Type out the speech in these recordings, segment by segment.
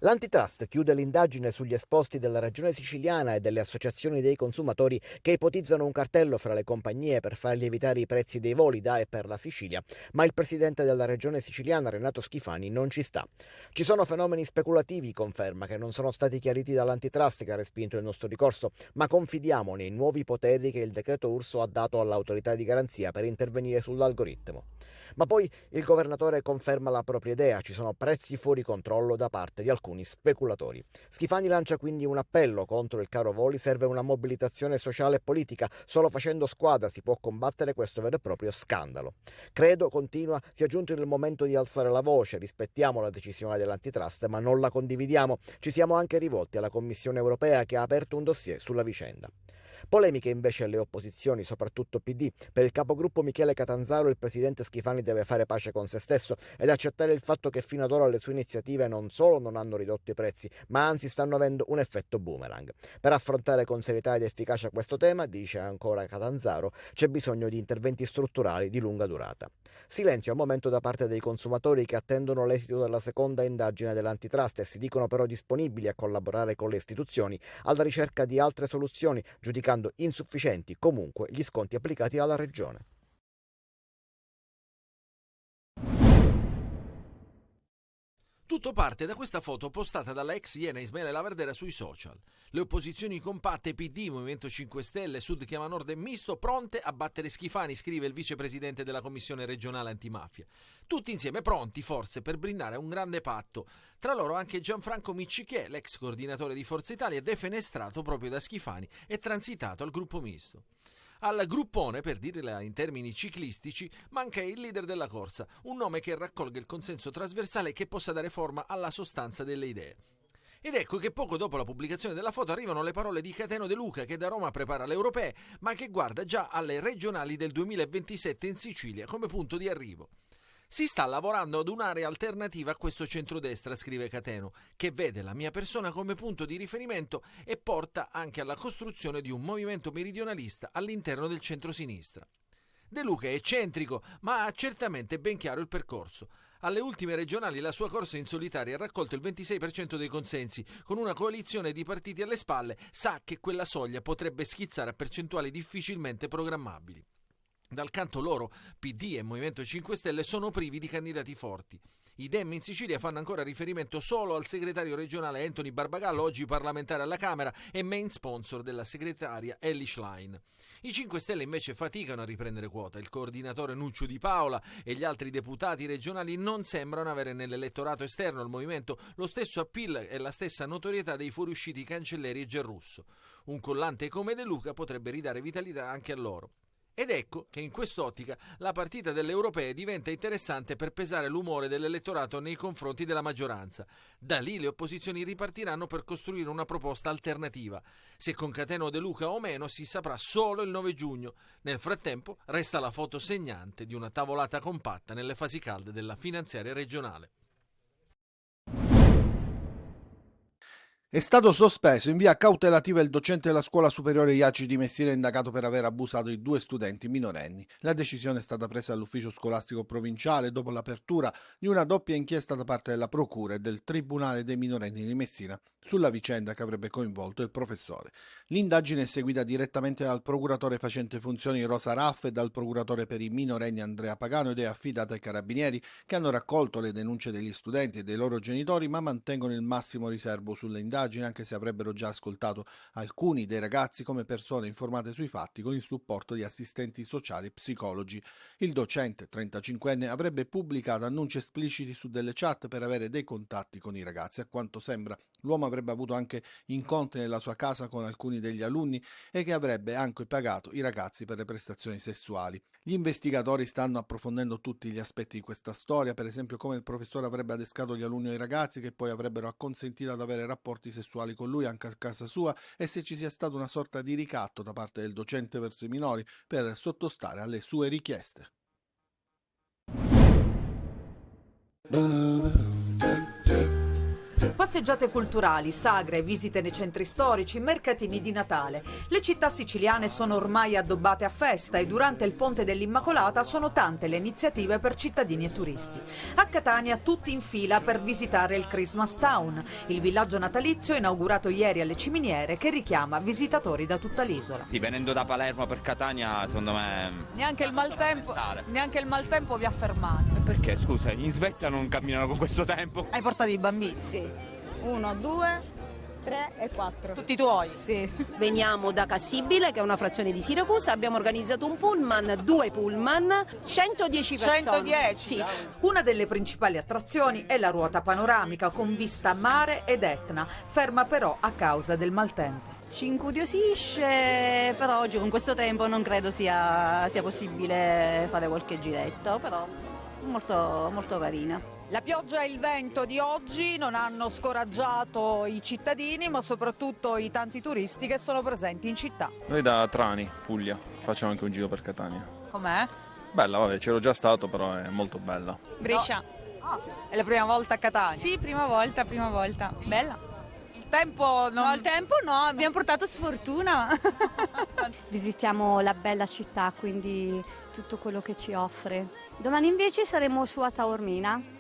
L'Antitrust chiude l'indagine sugli esposti della Regione Siciliana e delle associazioni dei consumatori che ipotizzano un cartello fra le compagnie per far lievitare i prezzi dei voli da e per la Sicilia, ma il presidente della Regione Siciliana, Renato Schifani, non ci sta. Ci sono fenomeni speculativi, conferma, che non sono stati chiariti dall'Antitrust che ha respinto il nostro ricorso, ma confidiamo nei nuovi poteri che il decreto Urso ha dato all'autorità di garanzia per intervenire sull'algoritmo. Ma poi il governatore conferma la propria idea, ci sono prezzi fuori controllo da parte di alcuni speculatori. Schifani lancia quindi un appello contro il caro voli, serve una mobilitazione sociale e politica, solo facendo squadra si può combattere questo vero e proprio scandalo. Credo, continua, sia giunto il momento di alzare la voce, rispettiamo la decisione dell'Antitrust ma non la condividiamo, ci siamo anche rivolti alla Commissione europea che ha aperto un dossier sulla vicenda. Polemiche invece alle opposizioni, soprattutto PD. Per il capogruppo Michele Catanzaro il presidente Schifani deve fare pace con se stesso ed accettare il fatto che fino ad ora le sue iniziative non solo non hanno ridotto i prezzi, ma anzi stanno avendo un effetto boomerang. Per affrontare con serietà ed efficacia questo tema, dice ancora Catanzaro, c'è bisogno di interventi strutturali di lunga durata. Silenzio al momento da parte dei consumatori che attendono l'esito della seconda indagine dell'Antitrust e si dicono però disponibili a collaborare con le istituzioni alla ricerca di altre soluzioni, giudicando insufficienti comunque gli sconti applicati alla regione. Tutto parte da questa foto postata dalla ex Iena Ismaele Laverdera sui social. Le opposizioni compatte PD, Movimento 5 Stelle, Sud Chiama Nord e Misto pronte a battere Schifani, scrive il vicepresidente della Commissione regionale antimafia. Tutti insieme pronti forse per brindare a un grande patto. Tra loro anche Gianfranco Miccichè, l'ex coordinatore di Forza Italia, defenestrato proprio da Schifani e transitato al gruppo misto. Al gruppone, per dirla in termini ciclistici, manca il leader della corsa, un nome che raccolga il consenso trasversale e che possa dare forma alla sostanza delle idee. Ed ecco che poco dopo la pubblicazione della foto arrivano le parole di Cateno De Luca che da Roma prepara le europee, ma che guarda già alle regionali del 2027 in Sicilia come punto di arrivo. Si sta lavorando ad un'area alternativa a questo centrodestra, scrive Cateno, che vede la mia persona come punto di riferimento e porta anche alla costruzione di un movimento meridionalista all'interno del centrosinistra. De Luca è eccentrico, ma ha certamente ben chiaro il percorso. Alle ultime regionali la sua corsa in solitaria ha raccolto il 26% dei consensi, con una coalizione di partiti alle spalle, sa che quella soglia potrebbe schizzare a percentuali difficilmente programmabili. Dal canto loro, PD e Movimento 5 Stelle sono privi di candidati forti. I Dem in Sicilia fanno ancora riferimento solo al segretario regionale Anthony Barbagallo, oggi parlamentare alla Camera e main sponsor della segretaria Elly Schlein. I 5 Stelle invece faticano a riprendere quota. Il coordinatore Nuccio Di Paola e gli altri deputati regionali non sembrano avere nell'elettorato esterno al movimento lo stesso appeal e la stessa notorietà dei fuoriusciti Cancelleri e Giarrusso. Un collante come De Luca potrebbe ridare vitalità anche a loro. Ed ecco che in quest'ottica la partita delle europee diventa interessante per pesare l'umore dell'elettorato nei confronti della maggioranza. Da lì le opposizioni ripartiranno per costruire una proposta alternativa. Se con Cateno De Luca o meno si saprà solo il 9 giugno. Nel frattempo resta la foto segnante di una tavolata compatta nelle fasi calde della finanziaria regionale. È stato sospeso in via cautelativa il docente della scuola superiore IACI di Messina indagato per aver abusato di 2 studenti minorenni. La decisione è stata presa dall'ufficio scolastico provinciale dopo l'apertura di una doppia inchiesta da parte della procura e del Tribunale dei minorenni di Messina sulla vicenda che avrebbe coinvolto il professore. L'indagine è seguita direttamente dal procuratore facente funzioni Rosa Raff e dal procuratore per i minorenni Andrea Pagano ed è affidata ai carabinieri che hanno raccolto le denunce degli studenti e dei loro genitori ma mantengono il massimo riservo sulle indagini anche se avrebbero già ascoltato alcuni dei ragazzi come persone informate sui fatti con il supporto di assistenti sociali e psicologi. Il docente, 35enne, avrebbe pubblicato annunci espliciti su delle chat per avere dei contatti con i ragazzi. A quanto sembra, l'uomo avrebbe avuto anche incontri nella sua casa con alcuni degli alunni e che avrebbe anche pagato i ragazzi per le prestazioni sessuali. Gli investigatori stanno approfondendo tutti gli aspetti di questa storia, per esempio come il professore avrebbe adescato gli alunni e i ragazzi che poi avrebbero acconsentito ad avere rapporti sessuali con lui anche a casa sua e se ci sia stato una sorta di ricatto da parte del docente verso i minori per sottostare alle sue richieste. Passeggiate culturali, sagre, visite nei centri storici, mercatini di Natale. Le città siciliane sono ormai addobbate a festa e durante il Ponte dell'Immacolata sono tante le iniziative per cittadini e turisti. A Catania tutti in fila per visitare il Christmas Town, il villaggio natalizio inaugurato ieri alle Ciminiere che richiama visitatori da tutta l'isola. Venendo da Palermo per Catania, secondo me... Neanche il maltempo vi ha fermato. Perché, scusa, in Svezia non camminano con questo tempo? Hai portato i bambini? Sì. 1, 2, 3 e 4. Tutti tuoi? Sì. Veniamo da Cassibile, che è una frazione di Siracusa, abbiamo organizzato un pullman, 2 pullman, 110 persone. 110? Sì. Una delle principali attrazioni è la ruota panoramica con vista mare ed Etna, ferma però a causa del maltempo. Ci incuriosisce, però oggi con questo tempo non credo sia possibile fare qualche giretto, però molto, molto carina. La pioggia e il vento di oggi non hanno scoraggiato i cittadini, ma soprattutto i tanti turisti che sono presenti in città. Noi da Trani, Puglia, facciamo anche un giro per Catania. Com'è? Bella, vabbè, c'ero già stato, però è molto bella. Brescia. Ah, è la prima volta a Catania? Sì, prima volta. Bella. Il tempo non... No, il tempo no, abbiamo portato sfortuna. Visitiamo la bella città, quindi tutto quello che ci offre. Domani invece saremo su a Taormina.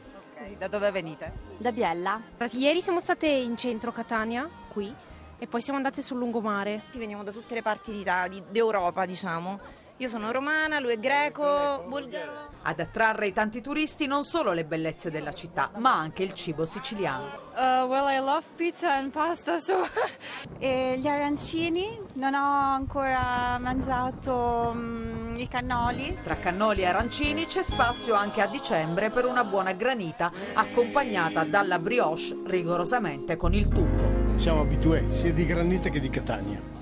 Da dove venite? Da Biella. Ieri siamo state in centro Catania, qui, e poi siamo andate sul lungomare. Veniamo da tutte le parti d'Europa, diciamo. Io sono romana, lui è greco, bulgaro. Ad attrarre i tanti turisti non solo le bellezze della città, ma anche il cibo siciliano. Well, I love pizza and pasta, so... E gli arancini, non ho ancora mangiato i cannoli. Tra cannoli e arancini c'è spazio anche a dicembre per una buona granita, accompagnata dalla brioche rigorosamente con il tubo. Siamo abitué sia di granita che di Catania.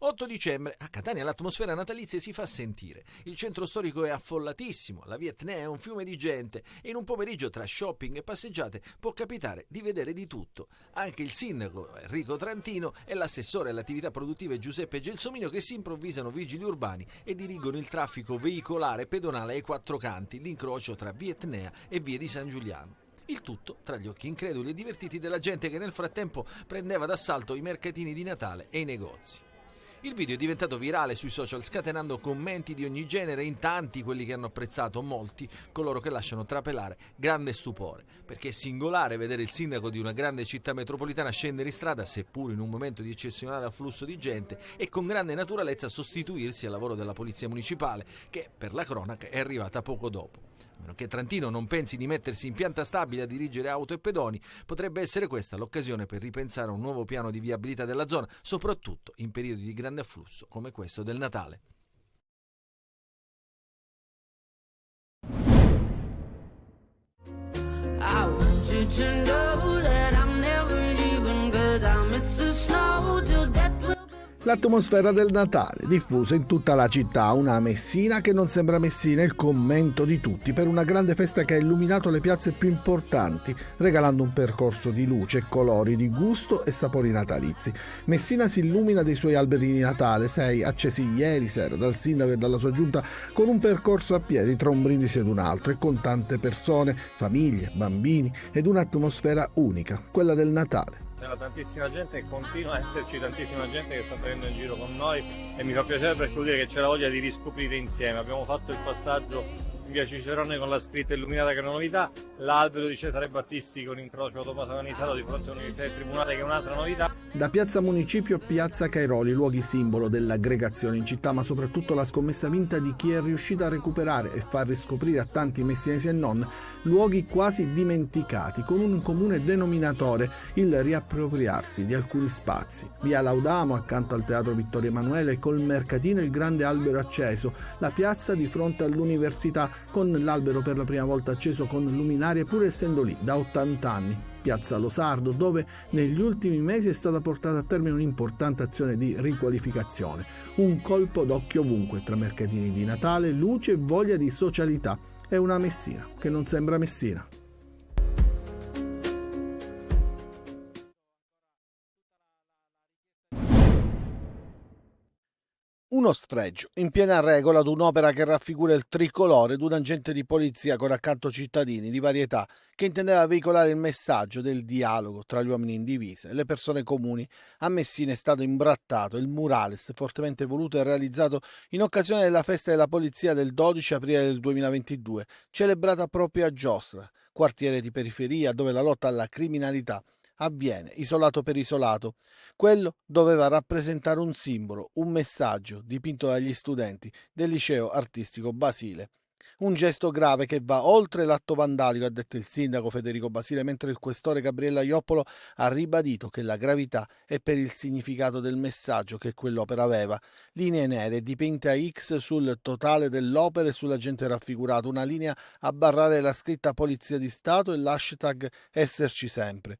8 dicembre, a Catania l'atmosfera natalizia si fa sentire. Il centro storico è affollatissimo, la via Etnea è un fiume di gente e in un pomeriggio tra shopping e passeggiate può capitare di vedere di tutto. Anche il sindaco Enrico Trantino e l'assessore alle attività produttive Giuseppe Gelsomino che si improvvisano vigili urbani e dirigono il traffico veicolare pedonale ai 4 canti, l'incrocio tra via Etnea e via di San Giuliano. Il tutto tra gli occhi increduli e divertiti della gente che nel frattempo prendeva d'assalto i mercatini di Natale e i negozi. Il video è diventato virale sui social scatenando commenti di ogni genere, in tanti quelli che hanno apprezzato, molti coloro che lasciano trapelare grande stupore, perché è singolare vedere il sindaco di una grande città metropolitana scendere in strada, seppur in un momento di eccezionale afflusso di gente, e con grande naturalezza sostituirsi al lavoro della polizia municipale, che per la cronaca è arrivata poco dopo. A meno che Trantino non pensi di mettersi in pianta stabile a dirigere auto e pedoni, potrebbe essere questa l'occasione per ripensare a un nuovo piano di viabilità della zona, soprattutto in periodi di grande afflusso come questo del Natale. L'atmosfera del Natale, diffusa in tutta la città, una Messina che non sembra Messina, il commento di tutti per una grande festa che ha illuminato le piazze più importanti, regalando un percorso di luce, colori, di gusto e sapori natalizi. Messina si illumina dei suoi alberi di Natale, 6 accesi ieri sera dal sindaco e dalla sua giunta, con un percorso a piedi tra un brindisi ed un altro e con tante persone, famiglie, bambini ed un'atmosfera unica, quella del Natale. C'era tantissima gente e continua a esserci tantissima gente che sta prendendo in giro con noi e mi fa piacere perché vuol dire che c'è la voglia di riscoprire insieme. Abbiamo fatto il passaggio in via Cicerone con la scritta illuminata che è una novità, l'albero di Cesare Battisti con incrocio automatizzato di fronte all'Università del Tribunale che è un'altra novità. Da Piazza Municipio a Piazza Cairoli, luoghi simbolo dell'aggregazione in città, ma soprattutto la scommessa vinta di chi è riuscito a recuperare e far riscoprire a tanti messinesi e non luoghi quasi dimenticati, con un comune denominatore, il riappropriarsi di alcuni spazi. Via Laudamo, accanto al Teatro Vittorio Emanuele, col mercatino e il grande albero acceso, la piazza di fronte all'università, con l'albero per la prima volta acceso con luminarie pur essendo lì da 80 anni. Piazza Losardo, dove negli ultimi mesi è stata portata a termine un'importante azione di riqualificazione. Un colpo d'occhio ovunque, tra mercatini di Natale, luce e voglia di socialità. È una Messina che non sembra Messina. Uno sfregio, in piena regola, ad un'opera che raffigura il tricolore di un agente di polizia con accanto cittadini di varietà che intendeva veicolare il messaggio del dialogo tra gli uomini in divisa e le persone comuni. A Messina è stato imbrattato il murales fortemente voluto e realizzato in occasione della festa della polizia del 12 aprile del 2022, celebrata proprio a Giostra, quartiere di periferia dove la lotta alla criminalità avviene isolato per isolato. Quello doveva rappresentare un simbolo, un messaggio dipinto dagli studenti del liceo artistico Basile. Un gesto grave che va oltre l'atto vandalico, ha detto il sindaco Federico Basile, mentre il questore Gabriella Ioppolo ha ribadito che la gravità è per il significato del messaggio che quell'opera aveva. Linee nere dipinte a X sul totale dell'opera e sull'agente raffigurato, una linea a barrare la scritta Polizia di Stato e l'hashtag Esserci sempre.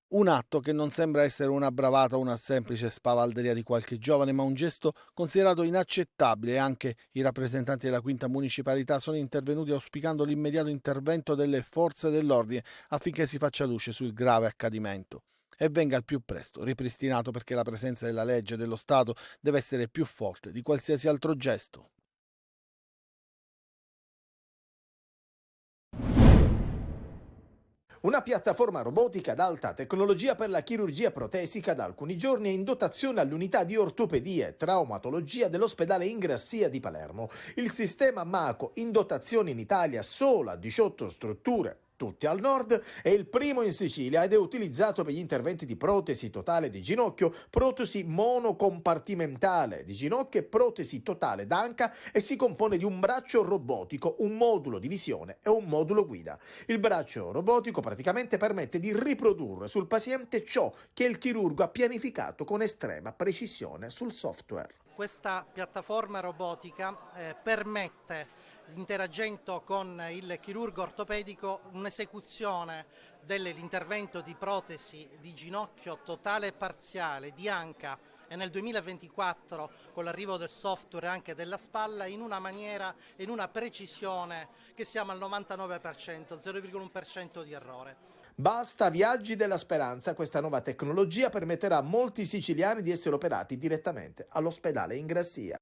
Un atto che non sembra essere una bravata o una semplice spavalderia di qualche giovane, ma un gesto considerato inaccettabile, e anche i rappresentanti della quinta municipalità sono intervenuti auspicando l'immediato intervento delle forze dell'ordine affinché si faccia luce sul grave accadimento e venga al più presto ripristinato, perché la presenza della legge e dello Stato deve essere più forte di qualsiasi altro gesto. Una piattaforma robotica ad alta tecnologia per la chirurgia protesica da alcuni giorni è in dotazione all'unità di ortopedia e traumatologia dell'ospedale Ingrassia di Palermo. Il sistema Mako, in dotazione in Italia solo a 18 strutture, tutti al nord, è il primo in Sicilia ed è utilizzato per gli interventi di protesi totale di ginocchio, protesi monocompartimentale di ginocchio e protesi totale d'anca, e si compone di un braccio robotico, un modulo di visione e un modulo guida. Il braccio robotico praticamente permette di riprodurre sul paziente ciò che il chirurgo ha pianificato con estrema precisione sul software. Questa piattaforma robotica permette, interagendo con il chirurgo ortopedico, un'esecuzione dell'intervento di protesi di ginocchio totale e parziale, di anca e nel 2024 con l'arrivo del software anche della spalla, in una maniera e in una precisione che siamo al 99%, 0,1% di errore. Basta Viaggi della Speranza, questa nuova tecnologia permetterà a molti siciliani di essere operati direttamente all'ospedale Ingrassia.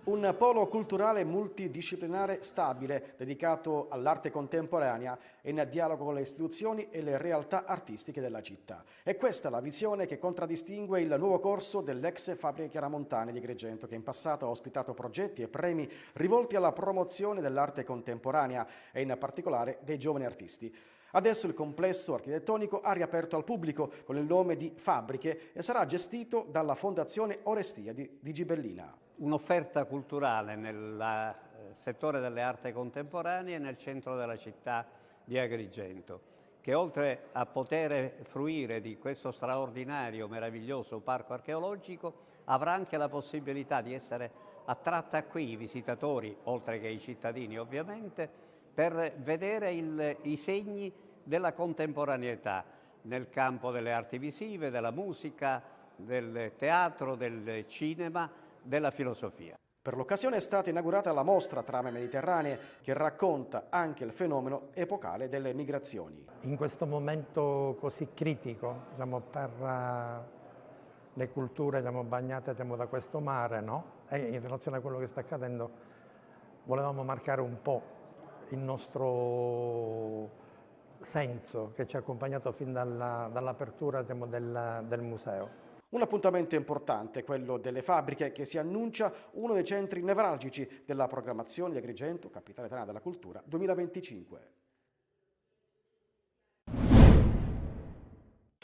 Un polo culturale multidisciplinare stabile, dedicato all'arte contemporanea e in dialogo con le istituzioni e le realtà artistiche della città. È questa la visione che contraddistingue il nuovo corso dell'ex Fabbriche Chiaramontane di Agrigento, che in passato ha ospitato progetti e premi rivolti alla promozione dell'arte contemporanea e in particolare dei giovani artisti. Adesso il complesso architettonico ha riaperto al pubblico con il nome di Fabbriche e sarà gestito dalla Fondazione Orestia di Gibellina. Un'offerta culturale nel settore delle arti contemporanee nel centro della città di Agrigento, che oltre a poter fruire di questo straordinario, meraviglioso parco archeologico, avrà anche la possibilità di essere attratta qui i visitatori, oltre che i cittadini ovviamente, per vedere i segni della contemporaneità nel campo delle arti visive, della musica, del teatro, del cinema, della filosofia. Per l'occasione è stata inaugurata la mostra Trame Mediterranee, che racconta anche il fenomeno epocale delle migrazioni. In questo momento così critico, per le culture bagnate da questo mare, no? E in relazione a quello che sta accadendo, volevamo marcare un po' il nostro senso che ci ha accompagnato fin dall'apertura del museo. Un appuntamento importante, quello delle Fabbriche, che si annuncia uno dei centri nevralgici della programmazione di Agrigento, capitale italiana della cultura 2025.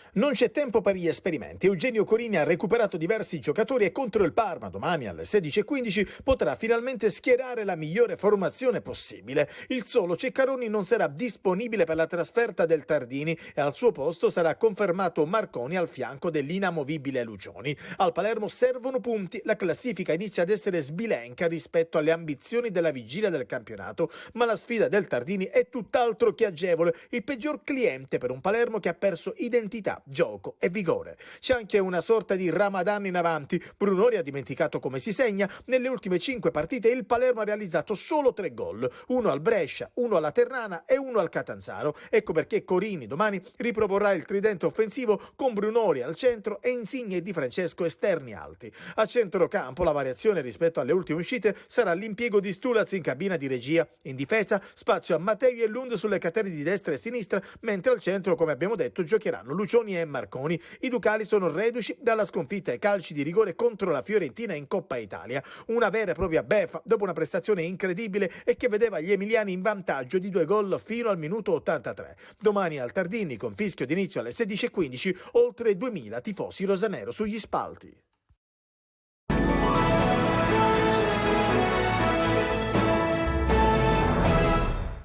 Non c'è tempo per gli esperimenti. Eugenio Corini ha recuperato diversi giocatori e contro il Parma, domani alle 16:15, potrà finalmente schierare la migliore formazione possibile. Il solo Ceccaroni non sarà disponibile per la trasferta del Tardini e al suo posto sarà confermato Marconi al fianco dell'inamovibile Lucioni. Al Palermo servono punti, la classifica inizia ad essere sbilenca rispetto alle ambizioni della vigilia del campionato, ma la sfida del Tardini è tutt'altro che agevole, il peggior cliente per un Palermo che ha perso identità gioco e vigore. C'è anche una sorta di Ramadan in avanti. Brunori ha dimenticato come si segna. Nelle ultime 5 partite il Palermo ha realizzato solo 3 gol, uno al Brescia, uno alla Ternana e uno al Catanzaro. Ecco perché Corini domani riproporrà il tridente offensivo con Brunori al centro e Insigne e Di Francesco esterni alti. A centrocampo la variazione rispetto alle ultime uscite sarà l'impiego di Stulaz in cabina di regia. In difesa spazio a Mattei e Lund sulle catene di destra e sinistra, mentre al centro, come abbiamo detto, giocheranno Lucioni e Marconi. I ducali sono reduci dalla sconfitta ai calci di rigore contro la Fiorentina in Coppa Italia. Una vera e propria beffa dopo una prestazione incredibile e che vedeva gli emiliani in vantaggio di 2 gol fino al minuto 83. Domani al Tardini, con fischio d'inizio alle 16:15, oltre 2000 tifosi rosanero sugli spalti.